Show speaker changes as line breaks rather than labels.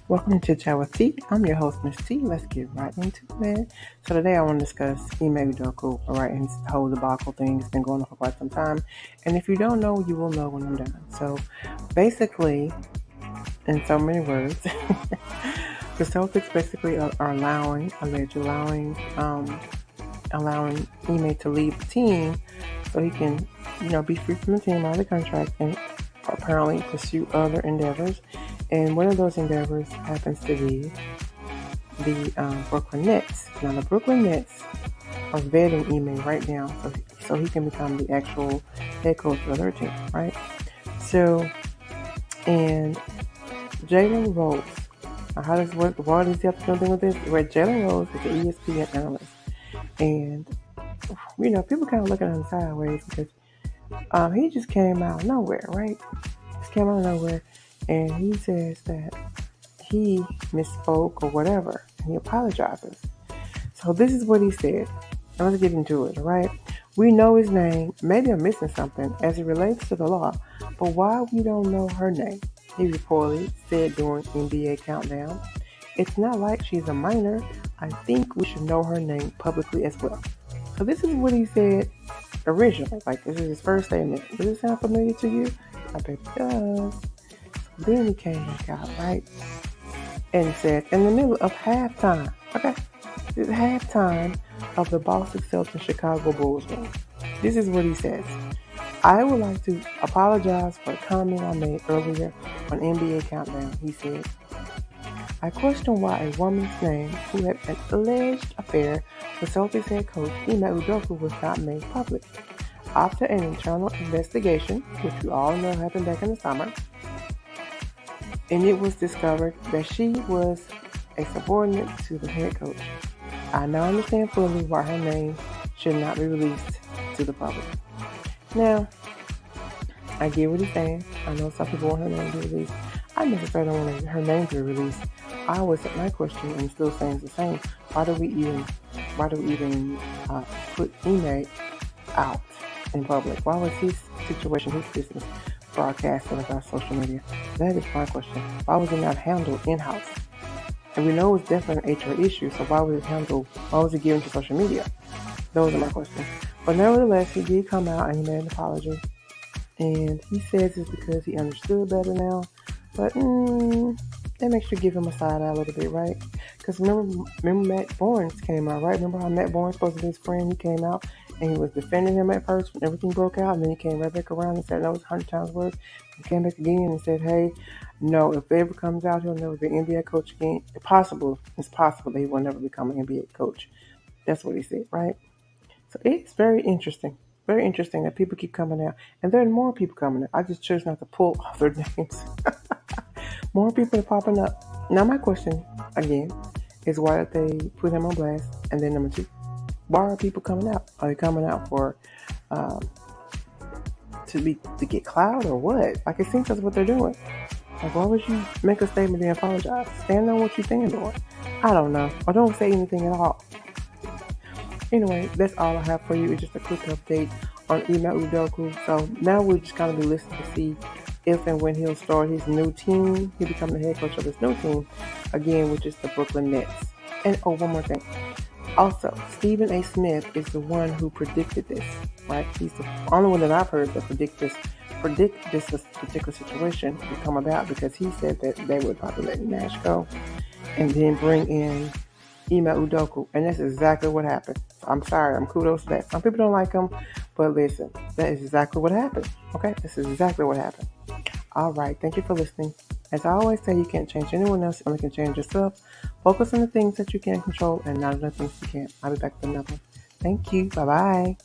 Welcome to CHIT CHAT with T. I'm your host, Miss T. Let's get right into it. So today I want to discuss Ime Udoka, and his whole debacle thing. It's been going on for quite some time. And if you don't know, you will know when I'm done. So basically, in so many words, the Celtics basically are allowing Ime to leave the team so he can, be free from the team out of the contract and apparently pursue other endeavors. And one of those endeavors happens to be the Brooklyn Nets. Now, the Brooklyn Nets are vetting Ime right now so he can become the actual head coach of their team, right? So, and Jalen Rose. Now, how does work? Why does he have to do anything with this? Right, Jalen Rose is an ESPN analyst. And, people kind of looking at him sideways because he just came out of nowhere, right? Just came out of nowhere. And he says that he misspoke or whatever, and he apologizes. So this is what he said. Now let's get into it, all right? We know his name. Maybe I'm missing something as it relates to the law, but why we don't know her name? He reportedly said during NBA Countdown. It's not like she's a minor. I think we should know her name publicly as well. So this is what he said originally. Like, this is his first statement. Does it sound familiar to you? I bet it does. Then he came back out, right? And said, in the middle of halftime, okay? This is halftime of the Boston Celtics Chicago Bulls game. This is what he says. I would like to apologize for a comment I made earlier on NBA Countdown. He said, I question why a woman's name who had an alleged affair with Celtics head coach Ime Udoka was not made public. After an internal investigation, which you all know happened back in the summer, and it was discovered that she was a subordinate to the head coach. I now understand fully why her name should not be released to the public. Now, I get what he's saying. I know some people want her name to be released. I necessarily don't want her name to be released. I always at my question and still saying the same. Why do we even put Ime out in public? Why was his situation, his business, broadcasted across social media? That is my question. Why was it not handled in-house? And we know it's definitely an HR issue, so why was it given to social media? Those are my questions. But nevertheless, he did come out and he made an apology. And he says it's because he understood better now. But that makes you give him a side eye a little bit, right? Because remember Matt Barnes came out, right? Remember how Matt Barnes, supposed to be his friend, he came out and he was defending him at first when everything broke out, and then he came right back around and said, no, it's 100 times worse. He came back again and said, hey, no, if it ever comes out, he'll never be an NBA coach again. It's possible that he will never become an NBA coach. That's what he said, right? So it's very interesting. Very interesting that people keep coming out. And there are more people coming out. I just chose not to pull off their names. More people are popping up. Now my question, again, is why did they put him on blast? And then number two, why are people coming out? Are they coming out for to get clout or what? Like, it seems that's what they're doing. Like, why would you make a statement and apologize? Stand on what you stand on. I don't know. Or don't say anything at all. Anyway, that's all I have for you. It's just a quick update on Ime Udoka. So now we're just going to be listening to see if and when he'll start his new team. He'll become the head coach of his new team, again, which is the Brooklyn Nets. And one more thing. Also, Stephen A. Smith is the one who predicted this, right? He's the only one that I've heard that predict this particular situation to come about, because he said that they would probably let Nash go and then bring in Ime Udoka, and that's exactly what happened. I'm sorry, I'm kudos to that. Some people don't like him, but listen, that is exactly what happened. Okay, this is exactly what happened. All right, thank you for listening. As I always say, you can't change anyone else, you only can change yourself. Focus on the things that you can control and not on the things you can't. I'll be back with another one. Thank you. Bye-bye.